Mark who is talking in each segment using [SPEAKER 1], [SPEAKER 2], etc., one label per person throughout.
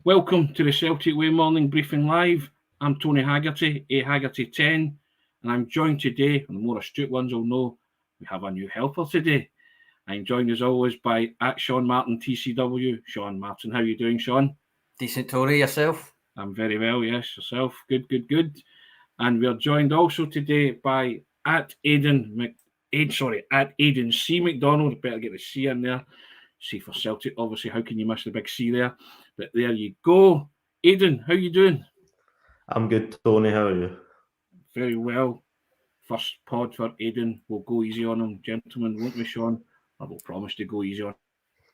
[SPEAKER 1] Welcome to the Celtic Way Morning Briefing Live. I'm Tony Haggerty, Haggerty10, and I'm joined today, and the more astute ones will know, we have a new helper today. I'm joined as always by Sean Martin, TCW. Sean Martin, how are you doing, Sean?
[SPEAKER 2] Decent, Tory, yourself?
[SPEAKER 1] I'm very well, yes, yourself. Good. And we're joined also today by Aidan C. Macdonald. Better get the C in there. C for Celtic, obviously. How can you miss the big C there? But there you go. Aidan, how you doing?
[SPEAKER 3] I'm good, Tony. How are you?
[SPEAKER 1] Very well. First pod for Aidan. We'll go easy on him, gentlemen, won't we, Sean? I will promise to go easy on him.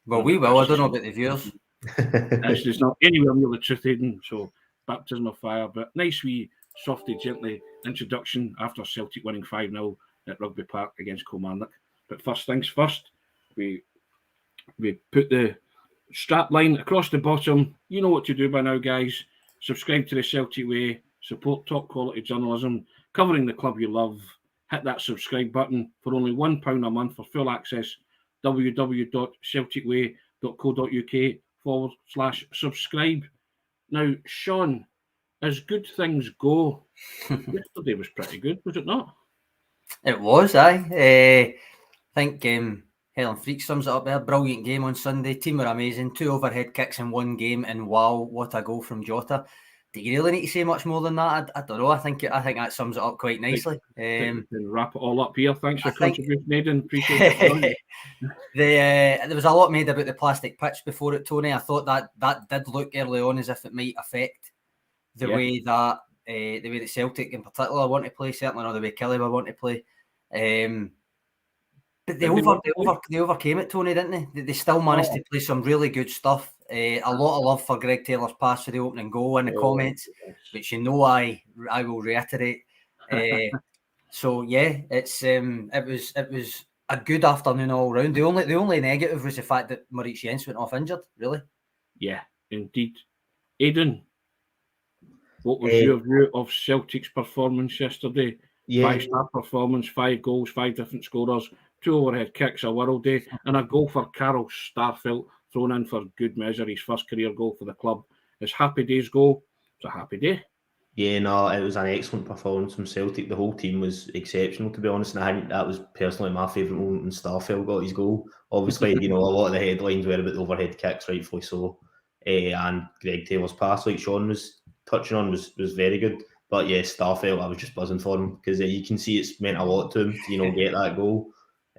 [SPEAKER 2] Well, we will. I don't know about the viewers.
[SPEAKER 1] There's not anywhere near the truth, Aidan. So, baptism of fire. But nice wee, softly, gently introduction after Celtic winning 5-0 at Rugby Park against Kilmarnock. But first things first, we put the strap line across the bottom. You know what to do by now, guys. Subscribe to the Celtic Way. Support top quality journalism covering the club you love. Hit that subscribe button for only £1 a month for full access. www.celticway.co.uk/subscribe. Now, Sean, as good things go, yesterday was pretty good, was it not?
[SPEAKER 2] It was, I think Helen Freak sums it up there. Brilliant game on Sunday. Team were amazing. 2 overhead kicks in one game, and wow, what a goal from Jota. Do you really need to say much more than that? I don't know. I think that sums it up quite nicely.
[SPEAKER 1] Wrap it all up here. Thanks for contributing, Aidan. Appreciate it.
[SPEAKER 2] There was a lot made about the plastic pitch before it, Tony. I thought that did look early on as if it might affect the way that Celtic in particular want to play. Certainly not the way Kelly would want to play. But they overcame it, Tony, didn't they? They still managed to play some really good stuff. A lot of love for Greg Taylor's pass for the opening goal in the comments, which I will reiterate. So yeah, it was a good afternoon all round. The only negative was the fact that Maurice Jens went off injured. Really?
[SPEAKER 1] Yeah, indeed. Aidan, what was your view of Celtic's performance yesterday? 5-star performance, 5 goals, 5 different scorers, 2 overhead kicks, a world day, and a goal for Carl Starfelt thrown in for good measure, his first career goal for the club. As happy days go, it's a happy day.
[SPEAKER 3] Yeah, no, it was an excellent performance from Celtic. The whole team was exceptional, to be honest, and I think that was personally my favourite moment when Starfelt got his goal. Obviously, a lot of the headlines were about the overhead kicks, rightfully so, and Greg Taylor's pass, like Sean was touching on, was very good. But yeah, Starfelt, I was just buzzing for him because you can see it's meant a lot to him to get that goal.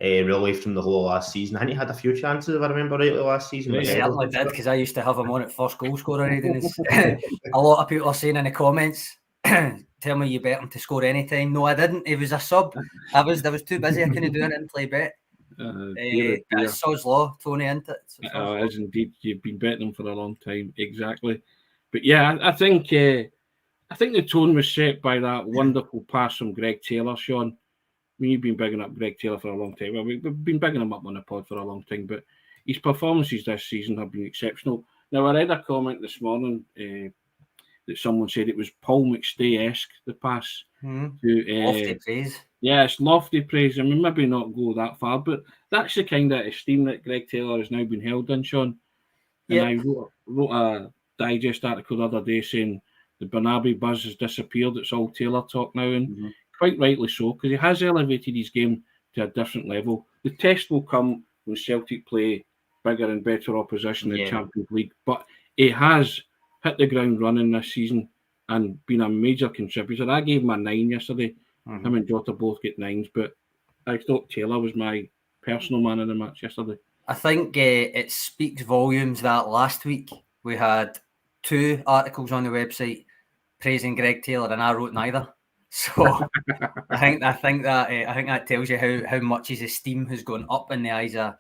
[SPEAKER 3] Relief from the whole last season. I think he had a few chances, if I remember rightly, last season.
[SPEAKER 2] He certainly did, because I used to have him on at first goal scorer. A lot of people are saying in the comments, tell me you bet him to score anytime. No, I didn't. He was a sub. I was too busy. I couldn't do it and play bet. It's Sod's Law, Tony, isn't it?
[SPEAKER 1] It is indeed. You've been betting him for a long time. Exactly. But yeah, I think the tone was set by that wonderful pass from Greg Taylor, Sean. I mean, you've been bigging up Greg Taylor for a long time. Well, we've been bigging him up on the pod for a long time, but his performances this season have been exceptional. Now, I read a comment this morning that someone said it was Paul McStay-esque, the pass.
[SPEAKER 2] Lofty praise.
[SPEAKER 1] Yeah, it's lofty praise. I mean, maybe not go that far, but that's the kind of esteem that Greg Taylor has now been held in, Sean. And I wrote a digest article the other day saying the Bernabe buzz has disappeared. It's all Taylor talk now, and quite rightly so, because he has elevated his game to a different level. The test will come when Celtic play bigger and better opposition in Champions League, but he has hit the ground running this season and been a major contributor. I gave him a 9 yesterday. Him and Jota both get 9s, but I thought Taylor was my personal man of the match yesterday.
[SPEAKER 2] I think it speaks volumes that last week we had 2 articles on the website praising Greg Taylor, and I wrote neither. So I think that tells you how much his esteem has gone up in the eyes of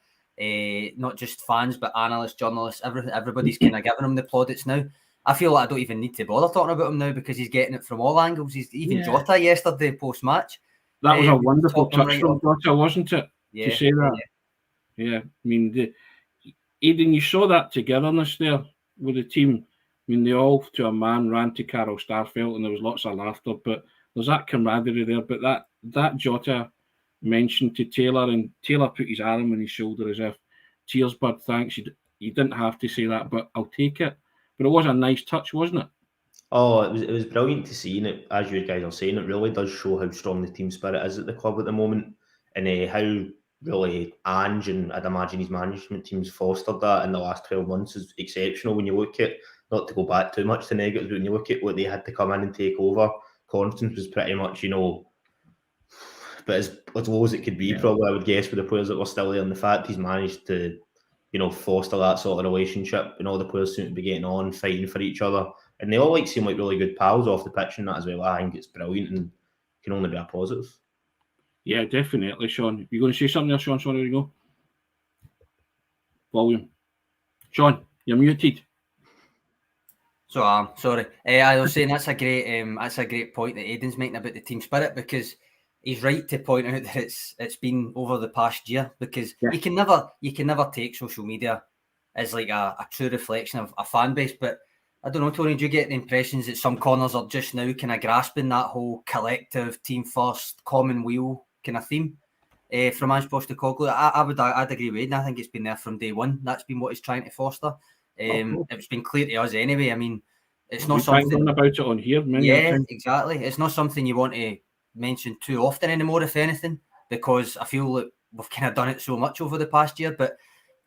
[SPEAKER 2] not just fans but analysts, journalists. Everybody's kind of giving him the plaudits now. I feel like I don't even need to bother talking about him now because he's getting it from all angles. Jota yesterday post match.
[SPEAKER 1] That was a wonderful touch from Jota, wasn't it?
[SPEAKER 2] Yeah,
[SPEAKER 1] to say that. Yeah. I mean, Aidan, you saw that togetherness there with the team. I mean, they all, to a man, ran to Carl Starfelt and there was lots of laughter, but there's that camaraderie there. But that Jota mentioned to Taylor, and Taylor put his arm on his shoulder as if, cheers, bud, thanks. You didn't have to say that, but I'll take it. but it was a nice touch, wasn't it?
[SPEAKER 3] Oh, it was brilliant to see, and it, as you guys are saying, it really does show how strong the team spirit is at the club at the moment, and how really Ange and I'd imagine his management team's fostered that in the last 12 months is exceptional. When you look at, not to go back too much to negatives, but when you look at what they had to come in and take over, Constance was pretty much, but as low as it could be, probably, I would guess, with the players that were still there, and the fact he's managed to, foster that sort of relationship, and all the players seem to be getting on, fighting for each other, and they all seem like really good pals off the pitch and that as well. I think it's brilliant and can only be a positive.
[SPEAKER 1] Yeah, definitely, Sean. You going to say something there, Sean? Sorry, there you go. Volume. Sean, you're muted.
[SPEAKER 2] So I'm sorry. I was saying that's a great point that Aidan's making about the team spirit, because he's right to point out that it's been over the past year, because you can never take social media as like a true reflection of a fan base. But I don't know, Tony, do you get the impressions that some corners are just now kind of grasping that whole collective, team first, common weal kind of theme from Ange Postecoglou? I'd agree with Aidan. I think it's been there from day one. That's been what he's trying to foster. It's been clear to us anyway. I mean, it's not something
[SPEAKER 1] about it on here.
[SPEAKER 2] Exactly. It's not something you want to mention too often anymore, if anything, because I feel that we've kind of done it so much over the past year. But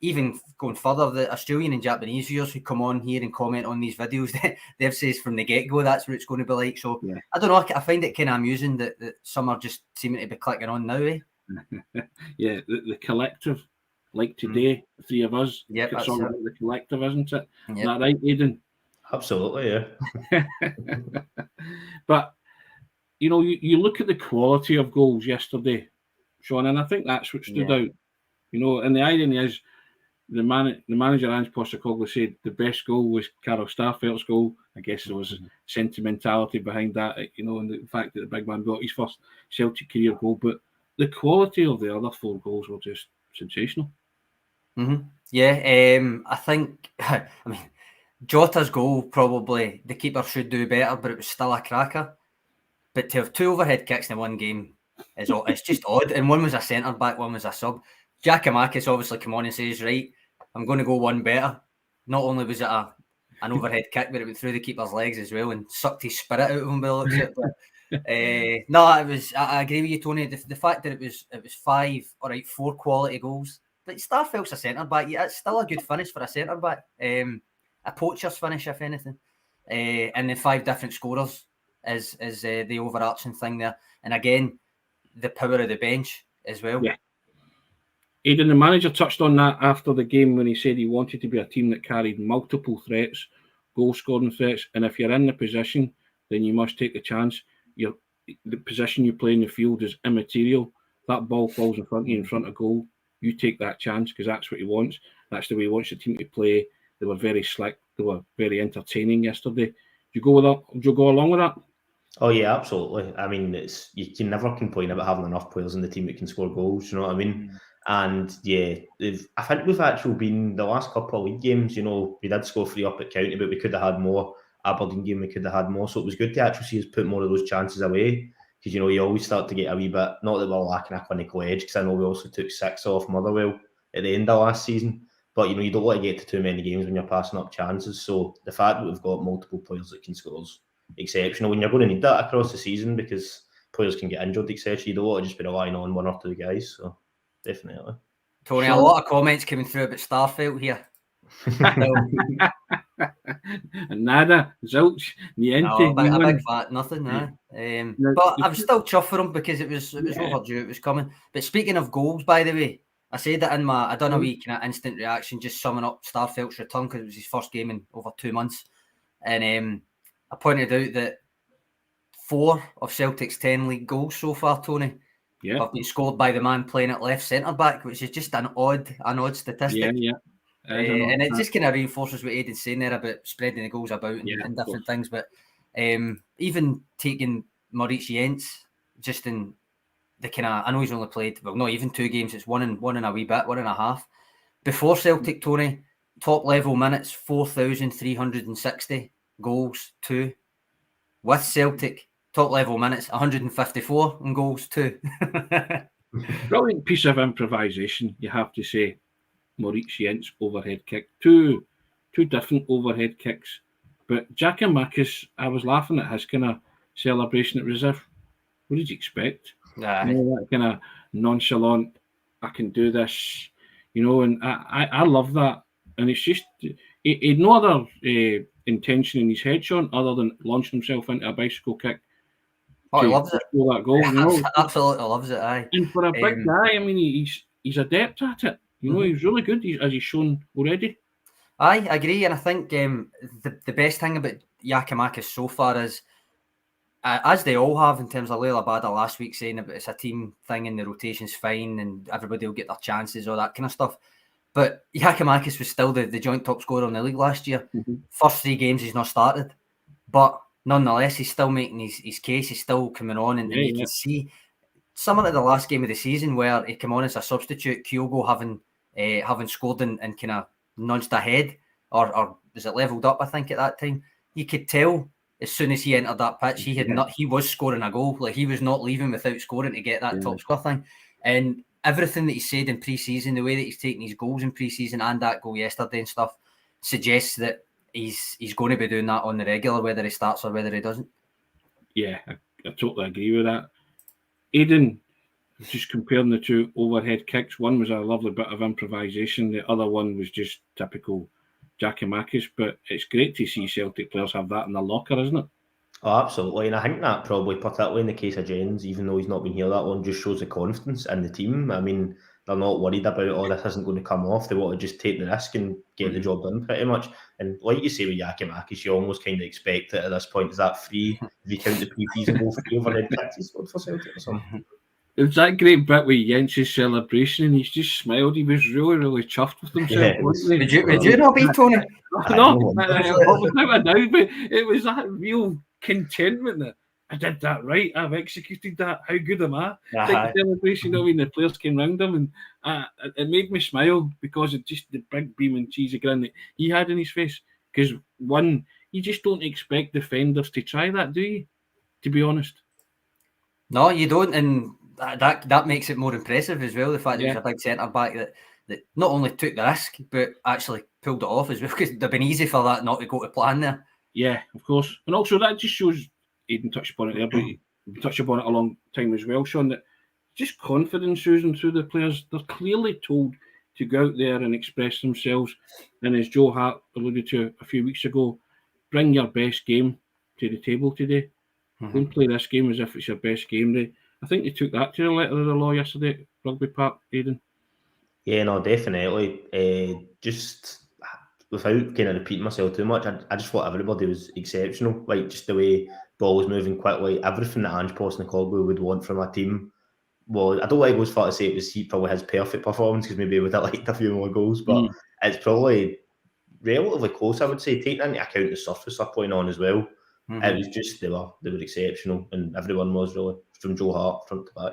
[SPEAKER 2] even going further, the Australian and Japanese viewers who come on here and comment on these videos, they've said from the get-go that's what it's going to be like. So I don't know, I find it kind of amusing that some are just seeming to be clicking on now, eh?
[SPEAKER 1] Yeah, the collective, like today, the three of us, it's all about the collective, isn't it? Yep. Is that right, Aidan?
[SPEAKER 3] Absolutely, yeah.
[SPEAKER 1] But you look at the quality of goals yesterday, Sean, and I think that's what stood out. And the irony is, the manager Ange Postecoglou said the best goal was Carol Starfelt's goal. I guess there was sentimentality behind that, and the fact that the big man got his first Celtic career goal. But the quality of the other four goals were just sensational.
[SPEAKER 2] Mm-hmm. Yeah, I think, I mean, Jota's goal, probably the keeper should do better, but it was still a cracker. But to have two overhead kicks in one game it's just odd. And one was a centre back, one was a sub. Giacomakis obviously come on and says, right, I'm going to go one better. Not only was it an overhead kick, but it went through the keeper's legs as well and sucked his spirit out of him by the looks of it. But no, it was. I agree with you, Tony. The fact that it was 4 quality goals. But Starfelt's a centre back. Yeah, it's still a good finish for a centre back. A poacher's finish, if anything. And the 5 different scorers is the overarching thing there. And again, the power of the bench as well.
[SPEAKER 1] Yeah. Aidan, the manager touched on that after the game when he said he wanted to be a team that carried multiple threats, goal-scoring threats, and if you're in the position, then you must take the chance. The position you play in the field is immaterial. That ball falls in front of you, in front of goal. You take that chance because that's what he wants. That's the way he wants the team to play. They were very slick. They were very entertaining yesterday. Do you go with that? Do you go along with that?
[SPEAKER 3] Oh yeah, absolutely. I mean, you can never complain about having enough players in the team that can score goals. You know what I mean? And yeah, I think we've actually been the last couple of league games. We did score 3 up at County, but we could have had more. Aberdeen game, we could have had more. So it was good to actually see us put more of those chances away. Because you always start to get a wee bit. Not that we're lacking a clinical edge, because I know we also took 6 off Motherwell at the end of last season. But you don't want to get to too many games when you're passing up chances. So the fact that we've got multiple players that can score is exceptional. And you're going to need that across the season because players can get injured, etc. You don't want to just be relying on 1 or 2 guys. So definitely.
[SPEAKER 2] Tony, a lot of comments coming through about Starfelt here.
[SPEAKER 1] Nada, zilch, niente.
[SPEAKER 2] No, a big fat nothing. But I was still chuffed for him because it was overdue. It was coming. But speaking of goals, by the way, I said that I done a wee kind of instant reaction, just summing up Starfelt's return because it was his first game in over 2 months, and I pointed out that 4 of Celtic's 10 league goals so far, Tony, have been scored by the man playing at left centre back, which is just an odd statistic. And it just kind of reinforces what Aidan's saying there about spreading the goals about and different things. But even taking Maurice Jens, just in the kind of, I know he's only played, well, not even 2 games, it's one and a wee bit, 1.5. Before Celtic, Tony, top level minutes, 4,360, goals, 2. With Celtic, top level minutes, 154 and goals, 2.
[SPEAKER 1] Brilliant piece of improvisation, you have to say. Maurice Jens overhead kick. Two different overhead kicks But Giakoumakis, I was laughing at his kind of celebration. It was as if, what did you expect?
[SPEAKER 2] Aye.
[SPEAKER 1] You know, that kind of nonchalant, I can do this, you know, and I love that. And it's just, he had no other intention in his head, Sean, other than launching himself into a bicycle kick.
[SPEAKER 2] Oh, he loves it.
[SPEAKER 1] Score that goal, you know.
[SPEAKER 2] Absolutely loves it, aye.
[SPEAKER 1] And for a big guy, I mean, he's adept at it. You know, he's really good, as he's shown already.
[SPEAKER 2] I agree, and I think the best thing about Giakoumakis so far is, as they all have in terms of Leila Bada last week saying about it's a team thing and the rotation's fine and everybody will get their chances, all that kind of stuff. But Giakoumakis was still the joint top scorer in the league last year. First 3 games he's not started, but nonetheless he's still making his case. He's still coming on, and you can see similar to the last game of the season where he came on as a substitute. Kyogo having scored and kind of nudged ahead, or was it levelled up? I think at that time you could tell as soon as he entered that pitch he was scoring a goal. Like, he was not leaving without scoring to get that top score thing. And everything that he said in pre-season, the way that he's taking his goals in pre-season and that goal yesterday and stuff, suggests that he's going to be doing that on the regular, whether he starts or whether he doesn't.
[SPEAKER 1] Yeah, I totally agree with that. Aidan, just comparing the 2 overhead kicks, one was a lovely bit of improvisation, the other one was just typical Giakoumakis, but it's great to see Celtic players have that in their locker, isn't it?
[SPEAKER 3] Oh, absolutely. And I think that probably, particularly in the case of Jens, even though he's not been here that long, just shows the confidence in the team. I mean, they're not worried about, oh, this isn't going to come off. They want to just take the risk and get the job done pretty much. And like you say with Giakoumakis, you almost kind of expect it at this point. Is that free? If you count the pre-season goal, 3 overhead kicks he scored for Celtic or something?
[SPEAKER 1] It was that great bit with Jens's celebration, and he's just smiled. He was really, really chuffed with himself.
[SPEAKER 3] Yeah,
[SPEAKER 2] Would you not be, Tony?
[SPEAKER 1] No, without a doubt, but it was that real contentment that I did that right. I've executed that. How good am I? Like the celebration. I mean, the players came round him, and it made me smile because of just the big beam and cheesy grin that he had in his face. Because you just don't expect defenders to try that, do you? To be honest,
[SPEAKER 2] no, you don't, and that makes it more impressive as well. The fact that he was a big centre back that not only took the risk but actually pulled it off as well, because it'd been easy for that not to go to plan there. Yeah,
[SPEAKER 1] of course, and also that just shows. Aidan touched upon it there, but we touched upon it a long time as well, Sean. That just confidence oozing through the players. They're clearly told to go out there and express themselves, and as Joe Hart alluded to a few weeks ago, bring your best game to the table today. Don't play this game as if it's your best game day. I think they took that to the letter of the law yesterday at Rugby Park, Aidan.
[SPEAKER 3] Yeah, no, definitely. Just without kind of repeating myself too much, I just thought everybody was exceptional. Like, just the way ball was moving quickly, everything that Ange Postecoglou would want from a team. Well, I don't like go as far to say it was probably his perfect performance, because maybe he would have liked a few more goals, but it's probably relatively close, I would say, taking into account the surface they're playing on as well. It was just, they were exceptional, and everyone was really, from Joe Hart front to back.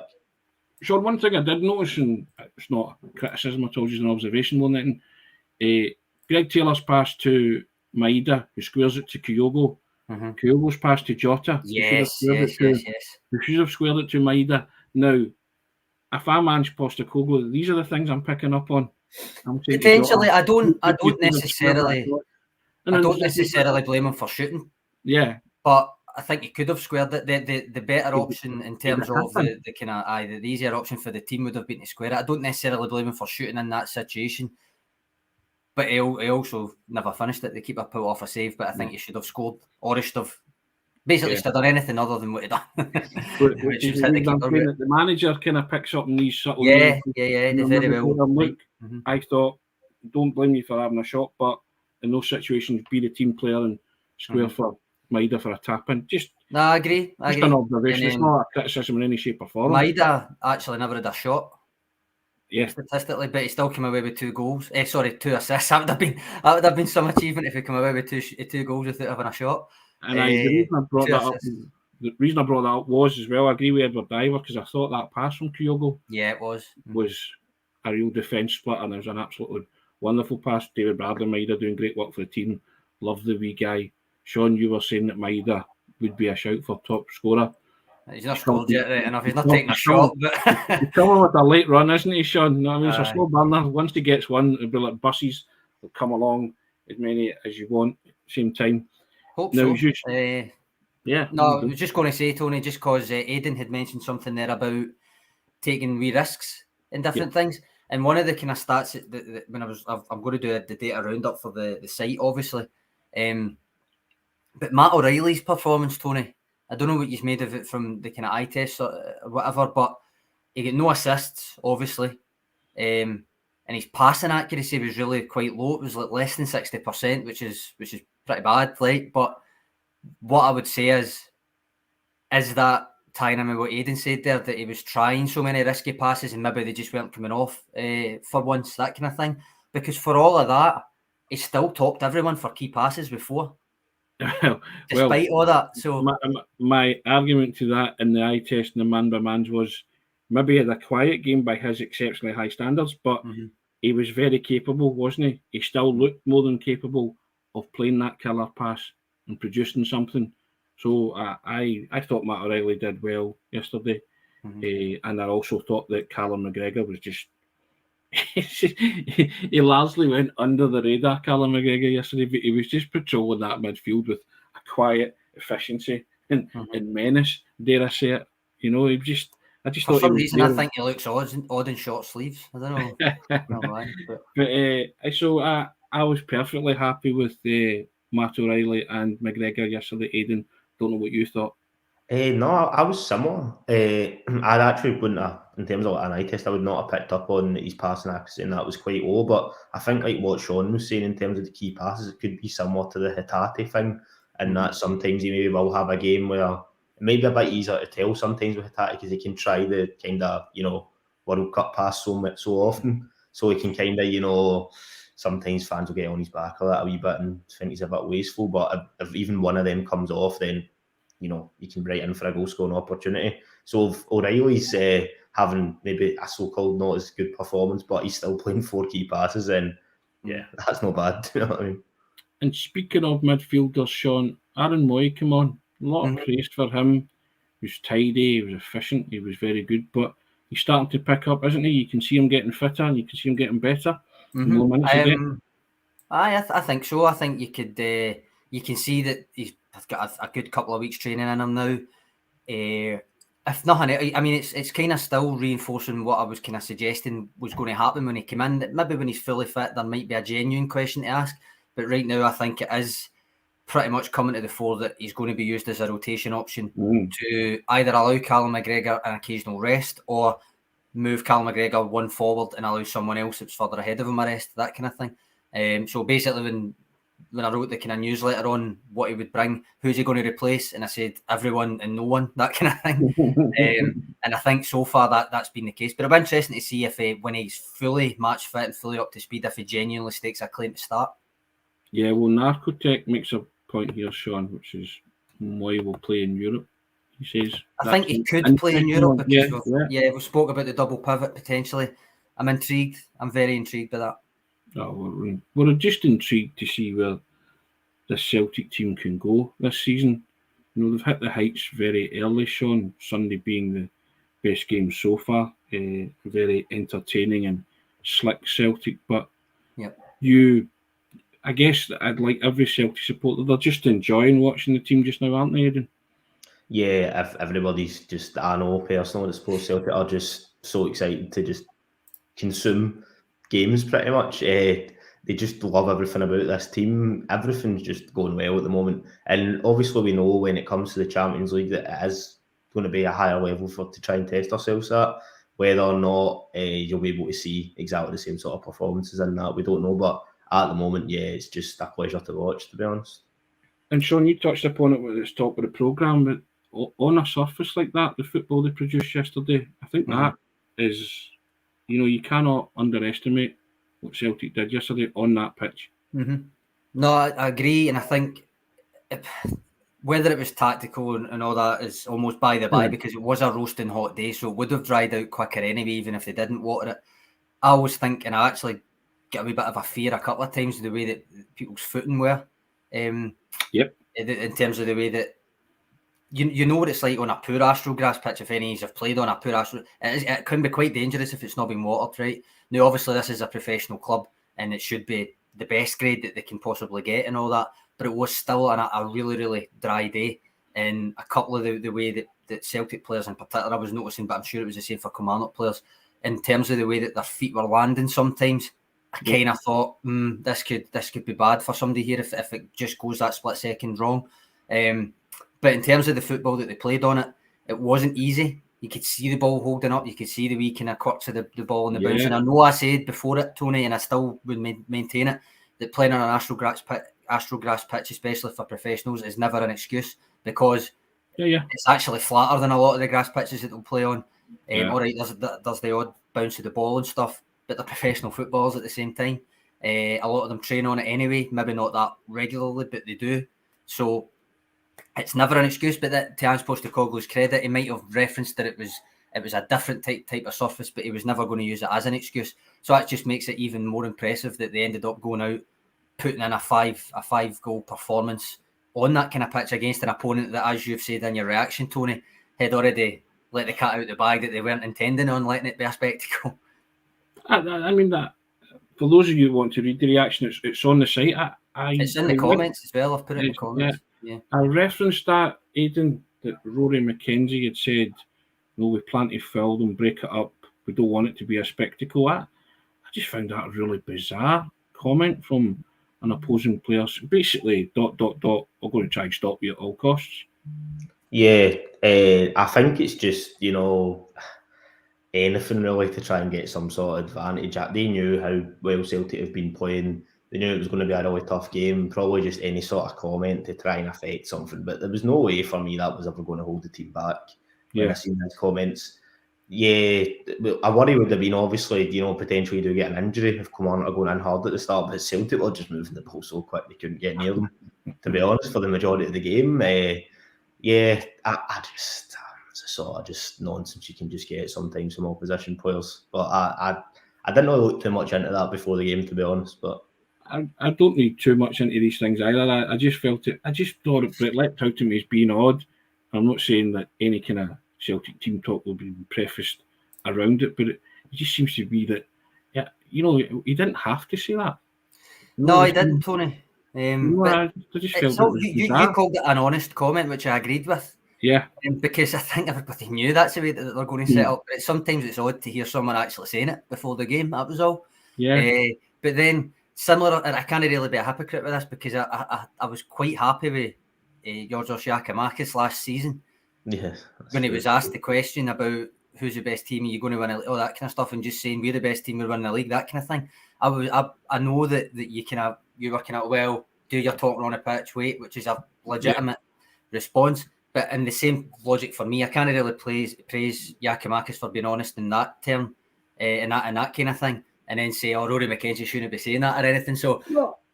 [SPEAKER 1] Sean, one thing I did notice, and it's not criticism at all, just an observation more than anything, Greg Taylor's pass to Maeda, who squares it to Kyogo. Kyogo's pass to Jota.
[SPEAKER 2] Yes.
[SPEAKER 1] Who should have squared it to Maeda. Now, if I'm Ange Postecoglou, these are the things I'm picking up on.
[SPEAKER 2] Potentially, I don't necessarily blame him for shooting.
[SPEAKER 1] Yeah,
[SPEAKER 2] but I think he could have squared it. The better option in terms of the kind of the easier option for the team would have been to square it. I don't necessarily blame him for shooting in that situation, but he also never finished it. The keeper pulled off a save, but I think he should have scored, or he should have basically done anything other than what he done.
[SPEAKER 1] Which is the manager kind of picks up in these subtle.
[SPEAKER 2] Yeah, very well.
[SPEAKER 1] Look, I thought, don't blame me for having a shot, but in those situations, be the team player and square for Maeda for a tap-in.
[SPEAKER 2] I agree.
[SPEAKER 1] An observation. It's not a criticism in any shape or form.
[SPEAKER 2] Maeda actually never had a shot.
[SPEAKER 1] Yeah,
[SPEAKER 2] statistically, but he still came away with 2 goals. 2 assists. That would have been some achievement if he came away with two goals without having a shot.
[SPEAKER 1] And the reason I brought that up was as well, I agree with Edward Diver, because I thought that pass from Kyogo was a real defence split, and it was an absolutely wonderful pass. David Bradley, Maeda doing great work for the team. Love the wee guy. Sean, you were saying that Maeda would be a shout for top scorer.
[SPEAKER 2] He's not scored yet, right enough. He's not taking a shot. But
[SPEAKER 1] he's coming with a late run, isn't he, Sean? No, I mean, it's a slow burner. Once he gets one, it'll be like buses. They'll come along as many as you want, same time.
[SPEAKER 2] Hope
[SPEAKER 1] No,
[SPEAKER 2] so.
[SPEAKER 1] it's just- Yeah.
[SPEAKER 2] No, I was just going to say, Tony, just because Aidan had mentioned something there about taking wee risks in different things. And one of the kind of stats that when I'm going to do the data roundup for the site, obviously. But Matt O'Reilly's performance, Tony, I don't know what you've made of it from the kind of eye test or whatever, but he got no assists, obviously. And his passing accuracy was really quite low. It was like less than 60%, which is pretty bad. Like, but what I would say is that tying in with what Aidan said there, that he was trying so many risky passes and maybe they just weren't coming off for once, that kind of thing. Because for all of that, he still topped everyone for key passes before. Despite all that. So
[SPEAKER 1] my argument to that in the eye test and the man by mans was maybe he had a quiet game by his exceptionally high standards, but he was very capable, wasn't he? He still looked more than capable of playing that killer pass and producing something. So I thought Matt O'Reilly did well yesterday, and I also thought that Callum McGregor was just he largely went under the radar, Callum McGregor, yesterday, but he was just patrolling that midfield with a quiet efficiency and menace, dare I say it. You know, I just
[SPEAKER 2] for
[SPEAKER 1] thought
[SPEAKER 2] some reason I think he looks odd in short sleeves. I don't know why.
[SPEAKER 1] But so I was perfectly happy with Matt O'Reilly and McGregor yesterday. Aidan, don't know what you thought.
[SPEAKER 3] No, I was similar. I actually wouldn't have, in terms of an eye test, I would not have picked up on his passing accuracy, and that was quite low. But I think, like what Sean was saying in terms of the key passes, it could be similar to the Hatate thing, and that sometimes he maybe will have a game where it may be a bit easier to tell sometimes with Hatate because he can try the kind of, World Cup pass so often. So he can kind of, sometimes fans will get on his back a little wee bit and think he's a bit wasteful. But if even one of them comes off, then you can write in for a goal scoring opportunity. So if O'Reilly's having maybe a so-called not as good performance, but he's still playing 4 key passes, then that's not bad. You know what I mean?
[SPEAKER 1] And speaking of midfielders, Sean, Aaron Moy came on. A lot of praise for him. He was tidy, he was efficient, he was very good, but he's starting to pick up, isn't he? You can see him getting fitter and you can see him getting better. More minutes
[SPEAKER 2] I think so. I think you could you can see that he's got a good couple of weeks training in him now. If nothing, I mean, it's kind of still reinforcing what I was kind of suggesting was going to happen when he came in. That maybe when he's fully fit, there might be a genuine question to ask. But right now, I think it is pretty much coming to the fore that he's going to be used as a rotation option to either allow Callum McGregor an occasional rest or move Callum McGregor one forward and allow someone else that's further ahead of him a rest, that kind of thing. So basically, when I wrote the kind of newsletter on what he would bring, who's he going to replace, and I said everyone and no one, that kind of thing. And I think so far that's been the case. But it'll be interesting to see if when he's fully match fit and fully up to speed, if he genuinely stakes a claim to start.
[SPEAKER 1] Yeah, well, Narcotech makes a point here, Sean, which is why we'll play in Europe. He says
[SPEAKER 2] I think he could play in Europe because we spoke about the double pivot potentially. I'm intrigued. I'm very intrigued by that.
[SPEAKER 1] Oh, we're just intrigued to see where the Celtic team can go this season. They've hit the heights very early, Sean. Sunday being the best game so far. Very entertaining and slick Celtic, but I guess I'd like every Celtic supporter, they're just enjoying watching the team just now, aren't they, Aidan?
[SPEAKER 3] Yeah, if everybody's just, I know personally, I suppose Celtic are just so excited to just consume games pretty much. They just love everything about this team. Everything's just going well at the moment. And obviously we know when it comes to the Champions League that it is going to be a higher level to try and test ourselves at. Whether or not you'll be able to see exactly the same sort of performances in that, we don't know. But at the moment, it's just a pleasure to watch, to be honest.
[SPEAKER 1] And Sean, you touched upon it at the top of the programme, but on a surface like that, the football they produced yesterday, I think that is, you cannot underestimate what Celtic did yesterday on that pitch.
[SPEAKER 2] No, I agree, and I think whether it was tactical and all that is almost by the by because it was a roasting hot day, so it would have dried out quicker anyway, even if they didn't water it. I always think, and I actually get a wee bit of a fear a couple of times the way that people's footing were. In terms of the way that you know what it's like on a poor astral grass pitch. If any of you have played on a poor astral, it can be quite dangerous if it's not been watered right. Now, obviously, this is a professional club and it should be the best grade that they can possibly get and all that. but it was still a really, really dry day. And a couple of the way that Celtic players in particular I was noticing, but I'm sure it was the same for Kilmarnock players, in terms of the way that their feet were landing sometimes, I kind of thought, this could be bad for somebody here if it just goes that split second wrong. But in terms of the football that they played on it, it wasn't easy. You could see the ball holding up. You could see the wee kind of quirks of the ball and the bounce. And I know I said before it, Tony, and I still would maintain it, that playing on an astrogras pitch, especially for professionals, is never an excuse, because it's actually flatter than a lot of the grass pitches that they'll play on. All right, there's the odd bounce of the ball and stuff, but they're professional footballers at the same time. A lot of them train on it anyway, maybe not that regularly, but they do. So it's never an excuse. But that, to Ange Postecoglou's credit, he might have referenced that it was a different type of surface, but he was never going to use it as an excuse. So that just makes it even more impressive that they ended up going out, putting in a five goal performance on that kind of pitch against an opponent that, as you've said in your reaction, Tony, had already let the cat out of the bag, that they weren't intending on letting it be a spectacle.
[SPEAKER 1] I mean, that for those of you who want to read the reaction, it's on the site.
[SPEAKER 2] It's in the comments as well. I've put it in the comments. Yeah.
[SPEAKER 1] I referenced that, Aidan, that Rory McKenzie had said, "No, we plan to fill them, break it up. We don't want it to be a spectacle." I just found that a really bizarre comment from an opposing player. Basically, ... We're going to try and stop you at all costs.
[SPEAKER 3] Yeah, I think it's just, anything really to try and get some sort of advantage. They knew how well Celtic have been playing. They knew it was going to be a really tough game. Probably just any sort of comment to try and affect something. But there was no way for me that was ever going to hold the team back. When I seen those comments, a worry would have been, obviously, potentially do get an injury if Kilmarnock are going in hard at the start. But Celtic were just moving the ball so quick they couldn't get near them, to be honest, for the majority of the game. I just, it's a sort of just nonsense you can just get sometimes from opposition players. But I didn't really look too much into that before the game, to be honest. But
[SPEAKER 1] I don't read too much into these things either. I just felt it. I just thought it leapt out to me as being odd. I'm not saying that any kind of Celtic team talk will be prefaced around it, but it just seems to be that, he didn't have to say that.
[SPEAKER 2] No, he didn't, Tony.
[SPEAKER 1] I just felt
[SPEAKER 2] you called it an honest comment, which I agreed with.
[SPEAKER 1] Yeah.
[SPEAKER 2] Because I think everybody knew that's the way that they're going to set up. But sometimes it's odd to hear someone actually saying it before the game. That was all.
[SPEAKER 1] Yeah.
[SPEAKER 2] But then, similar, and I can't really be a hypocrite with this, because I was quite happy with Georgios Giacomakis last season.
[SPEAKER 3] Yeah.
[SPEAKER 2] When he was asked the question about who's the best team, are you going to win all that kind of stuff, and just saying we're the best team, we're winning the league, that kind of thing. I know that you were kind of, well, do your talking on a pitch, wait, which is a legitimate response. But in the same logic for me, I can't really praise Giacomakis for being honest in that term, and that kind of thing, and then say, "Oh, Rory McKenzie shouldn't be saying that or anything." So,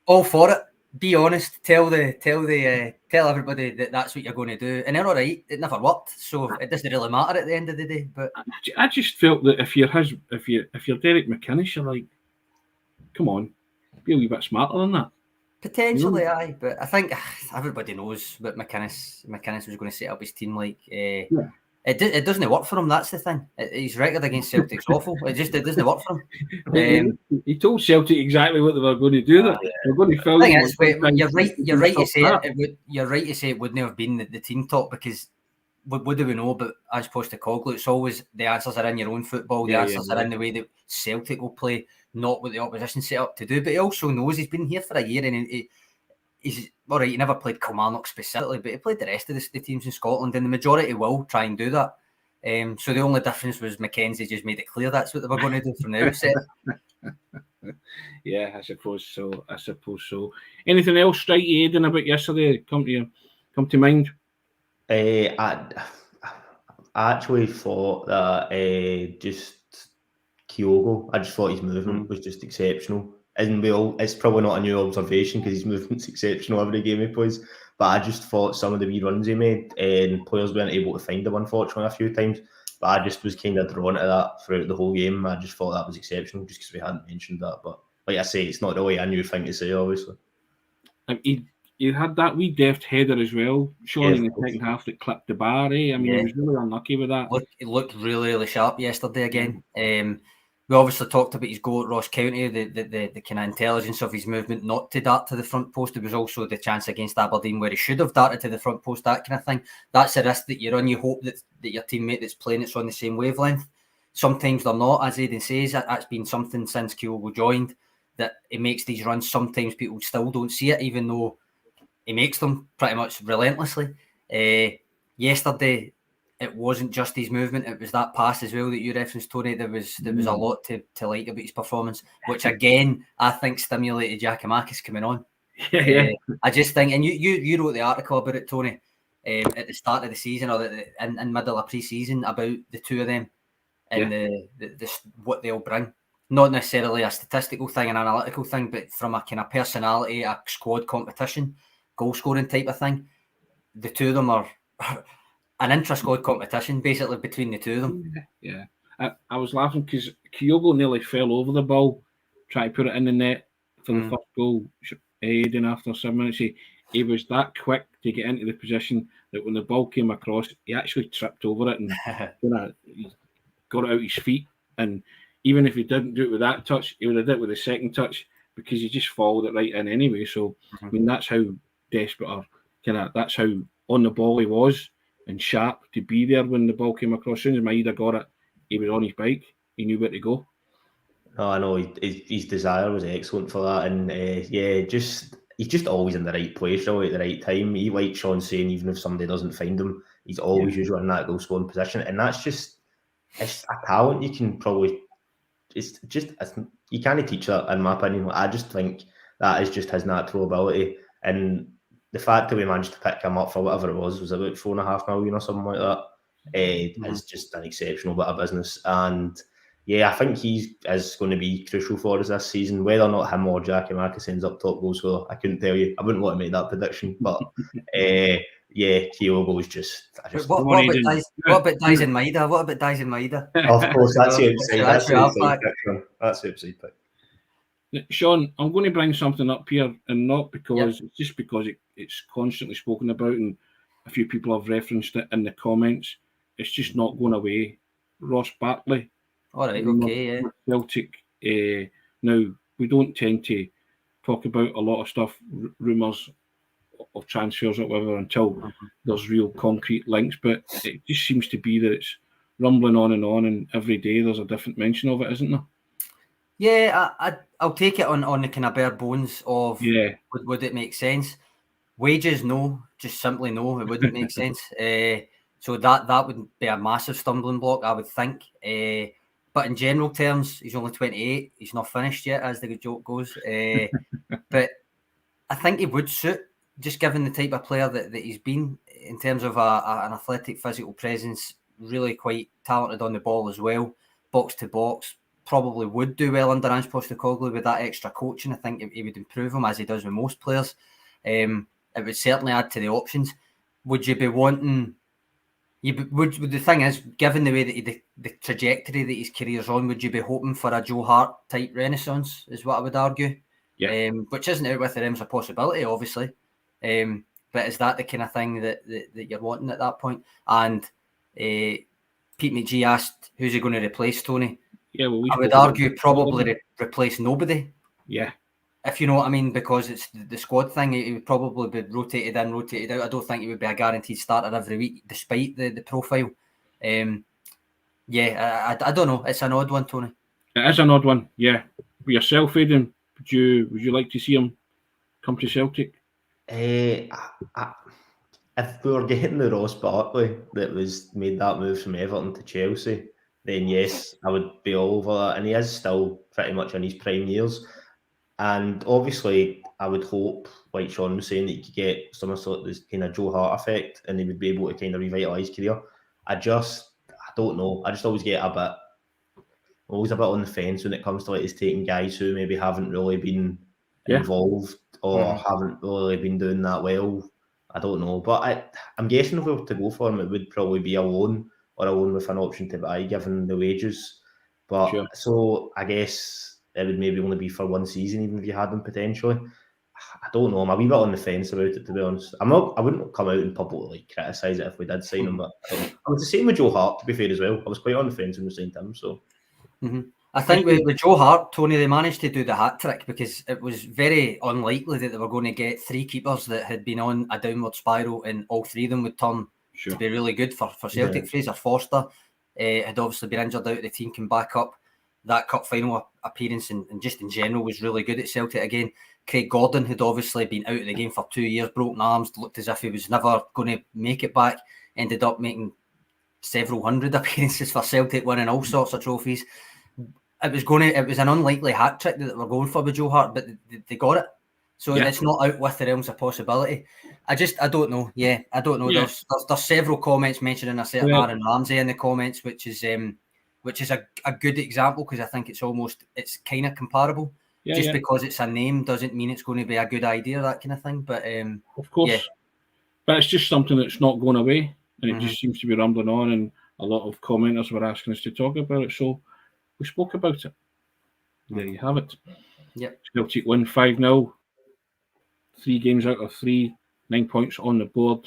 [SPEAKER 2] all for it. Be honest. Tell everybody that that's what you're going to do, and they're all right. It never worked, so it doesn't really matter at the end of the day. But
[SPEAKER 1] I just felt that if you're Derek McInnes, you're like, come on, be a wee bit smarter than that.
[SPEAKER 2] Potentially, aye, but I think everybody knows what McInnes was going to set up his team like. It doesn't work for him. That's the thing. His record against Celtic's awful. It doesn't work for him.
[SPEAKER 1] He told Celtic exactly what they were going to do. That they're going to fill.
[SPEAKER 2] You're right to say it. You're right to say it wouldn't have been the team talk, because what do we know about Ange Postecoglou? It's always the answers are in your own football. The answers are in the way that Celtic will play, not what the opposition set up to do. But he also knows he's been here for a year, and he's all right. He never played Kilmarnock specifically, but he played the rest of the teams in Scotland, and the majority will try and do that. So the only difference was McKenzie just made it clear that's what they were going to do from the outset.
[SPEAKER 1] Yeah, I suppose so. Anything else strike you, Aidan, about yesterday come to mind?
[SPEAKER 3] I actually thought that just Kyogo, I just thought his movement was just exceptional. And it's probably not a new observation because his movement's exceptional every game he plays. But I just thought some of the wee runs he made, and players weren't able to find him, unfortunately, a few times. But I just was kind of drawn to that throughout the whole game. I just thought that was exceptional, just because we hadn't mentioned that. But like I say, it's not really a new thing to say, obviously.
[SPEAKER 1] He had that wee deft header as well, Sean, in the second half that clipped the bar. I mean, he was really unlucky with that.
[SPEAKER 2] It looked really, really sharp yesterday again. we obviously talked about his goal at Ross County, the kind of intelligence of his movement not to dart to the front post. There was also the chance against Aberdeen where he should have darted to the front post, that kind of thing. That's a risk that you run. You hope that your teammate that's playing it's on the same wavelength. Sometimes they're not, as Aidan says. That's been something since Kyogo joined, that he makes these runs. Sometimes people still don't see it, even though he makes them pretty much relentlessly. Yesterday, it wasn't just his movement; it was that pass as well that you referenced, Tony. There was a lot to like about his performance, which again I think stimulated Giakoumakis coming on.
[SPEAKER 1] Yeah.
[SPEAKER 2] I just think, and you wrote the article about it, Tony, at the start of the season or in middle of pre-season about the two of them and the what they'll bring. Not necessarily a statistical thing, an analytical thing, but from a kind of personality, a squad competition, goal scoring type of thing. The two of them are an intra-squad competition, basically, between the two of them.
[SPEAKER 1] Yeah. I was laughing because Kyogo nearly fell over the ball, trying to put it in the net for the first goal. Aidan, after 7 minutes, he was that quick to get into the position that when the ball came across, he actually tripped over it and he got it out his feet. And even if he didn't do it with that touch, he would have done it with the second touch because he just followed it right in anyway. So, I mean, that's how desperate or that's how on the ball he was and sharp to be there when the ball came across. As soon as Maeda got it, he was on his bike. He knew where to go.
[SPEAKER 3] No, I know his desire was excellent for that, and he's just always in the right place, really, at the right time. He, like Sean saying, even if somebody doesn't find him, he's always usually in that goal scoring position, and that's just it's a talent you can probably. You can't teach that, in my opinion. I just think that is just his natural ability, and the fact that we managed to pick him up for whatever it was about $4.5 million or something like that, is just an exceptional bit of business. And I think he is going to be crucial for us this season. Whether or not him or Giakoumakis ends up top goal scorer, I couldn't tell you. I wouldn't want to make that prediction, but Kyogo is just.
[SPEAKER 2] What about Dyson Maeda? What about Dyson Maeda?
[SPEAKER 3] Of course, that's the outside. That's the outside pick.
[SPEAKER 1] Sean, I'm going to bring something up here, and not because it's just because it's constantly spoken about, and a few people have referenced it in the comments. It's just not going away. Ross Barkley.
[SPEAKER 2] All right, okay,
[SPEAKER 1] Celtic. Now, we don't tend to talk about a lot of stuff, rumours of transfers or whatever, until there's real concrete links, but it just seems to be that it's rumbling on, and every day there's a different mention of it, isn't there?
[SPEAKER 2] Yeah, I'll take it on the kind of bare bones of would it make sense? Wages, no, just simply no, it wouldn't make sense. So that would be a massive stumbling block, I would think. But in general terms, he's only 28. He's not finished yet, as the joke goes. But I think he would suit, just given the type of player that he's been in terms of an athletic, physical presence, really quite talented on the ball as well, box to box. Probably would do well under Ange Postecoglou with that extra coaching. I think he would improve him as he does with most players. It would certainly add to the options. Would you be wanting? The thing is, given the way that the trajectory that his career's on, would you be hoping for a Joe Hart type renaissance? Is what I would argue.
[SPEAKER 1] Yeah.
[SPEAKER 2] Which isn't out with the realms of possibility, obviously. But is that the kind of thing that you're wanting at that point? And Pete McGee asked, "Who's he going to replace, Tony?"
[SPEAKER 1] Yeah, well,
[SPEAKER 2] I would argue probably replace nobody.
[SPEAKER 1] Yeah.
[SPEAKER 2] If you know what I mean, because it's the squad thing, he would probably be rotated in, rotated out. I don't think he would be a guaranteed starter every week, despite the profile. I don't know. It's an odd one, Tony.
[SPEAKER 1] It is an odd one, yeah. For yourself, Aidan, would you like to see him come to Celtic?
[SPEAKER 3] If we were getting the Ross Barkley that was made that move from Everton to Chelsea, then yes, I would be all over that. And he is still pretty much in his prime years. And obviously, I would hope, like Sean was saying, that he could get some sort of this kind of Joe Hart effect and he would be able to kind of revitalise his career. I don't know. I just always get always a bit on the fence when it comes to like his taking guys who maybe haven't really been involved or haven't really been doing that well. I don't know. But I'm guessing if we were to go for him, it would probably be a loan or a loan with an option to buy, given the wages. But so I guess it would maybe only be for one season, even if you had him potentially. I don't know. I'm a wee bit on the fence about it, to be honest. I wouldn't come out and publicly criticise it if we did sign him, but I was the same with Joe Hart, to be fair, as well. I was quite on the fence when we signed him. So,
[SPEAKER 2] I think with Joe Hart, Tony, they managed to do the hat trick because it was very unlikely that they were going to get 3 keepers that had been on a downward spiral, and all 3 of them would turn to be really good for Celtic.
[SPEAKER 3] Yeah.
[SPEAKER 2] Fraser Forster had obviously been injured out of the team, came back up. That cup final appearance and just in general was really good at Celtic again. Craig Gordon had obviously been out of the game for 2 years, broken arms, looked as if he was never going to make it back, ended up making several hundred appearances for Celtic, winning all sorts of trophies. It was an unlikely hat trick that they were going for with Joe Hart, but they got it. So it's not out with the realms of possibility. I don't know. Yeah, I don't know.
[SPEAKER 1] Yeah.
[SPEAKER 2] There's several comments mentioning a certain Aaron Ramsey in the comments, which is a good example because I think it's kind of comparable. Because it's a name doesn't mean it's going to be a good idea, that kind of thing. But
[SPEAKER 1] of course, but it's just something that's not going away, and it just seems to be rumbling on. And a lot of commenters were asking us to talk about it, so we spoke about it. There you have it.
[SPEAKER 2] Yep.
[SPEAKER 1] Celtic win 5-0. 3 games out of 3, 9 points on the board.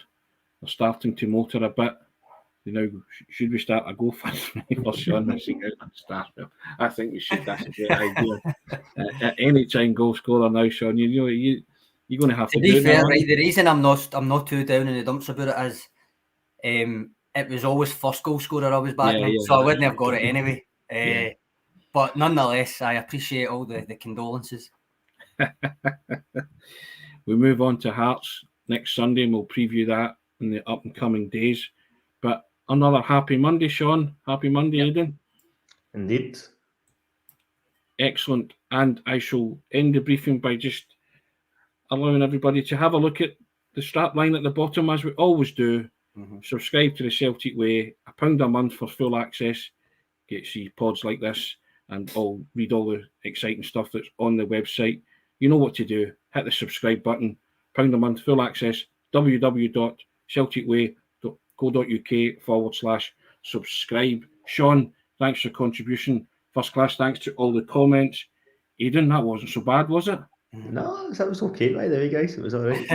[SPEAKER 1] They're starting to motor a bit. Should we start a GoFundMe for Sean missing out on Starfield? I think we should. That's a great idea. At any time goal scorer now, Sean, you're going to have to
[SPEAKER 2] be
[SPEAKER 1] do
[SPEAKER 2] fair,
[SPEAKER 1] that.
[SPEAKER 2] right? The reason I'm not too down in the dumps about it is it was always first goal scorer I was backing, so I wouldn't have got it anyway. But nonetheless, I appreciate all the condolences.
[SPEAKER 1] We move on to Hearts next Sunday, and we'll preview that in the up and coming days. But another happy Monday, Sean. Happy Monday, Aidan.
[SPEAKER 3] Indeed.
[SPEAKER 1] Excellent. And I shall end the briefing by just allowing everybody to have a look at the strap line at the bottom, as we always do. Subscribe to the Celtic Way, £1 a month for full access. Get to see pods like this and read all the exciting stuff that's on the website. You know what to do. Hit the subscribe button. £1 a month, full access. www.celticway.co.uk/subscribe. Sean, thanks for your contribution. First class, thanks to all the comments. Aidan, that wasn't so bad, was it?
[SPEAKER 3] No, that was okay by the way, guys. It was all right.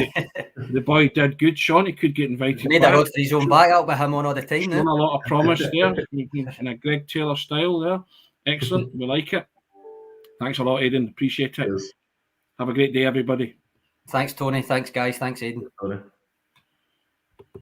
[SPEAKER 1] The boy did good, Sean. He could get invited
[SPEAKER 2] Made
[SPEAKER 1] back.
[SPEAKER 2] a rod for his own back out with him on all the time.
[SPEAKER 1] Shown a lot of promise there in a Greg Taylor style there. Excellent. We like it. Thanks a lot, Aidan. Appreciate it.
[SPEAKER 3] Cheers.
[SPEAKER 1] Have a great day, everybody.
[SPEAKER 2] Thanks, Tony. Thanks, guys. Thanks, Aidan.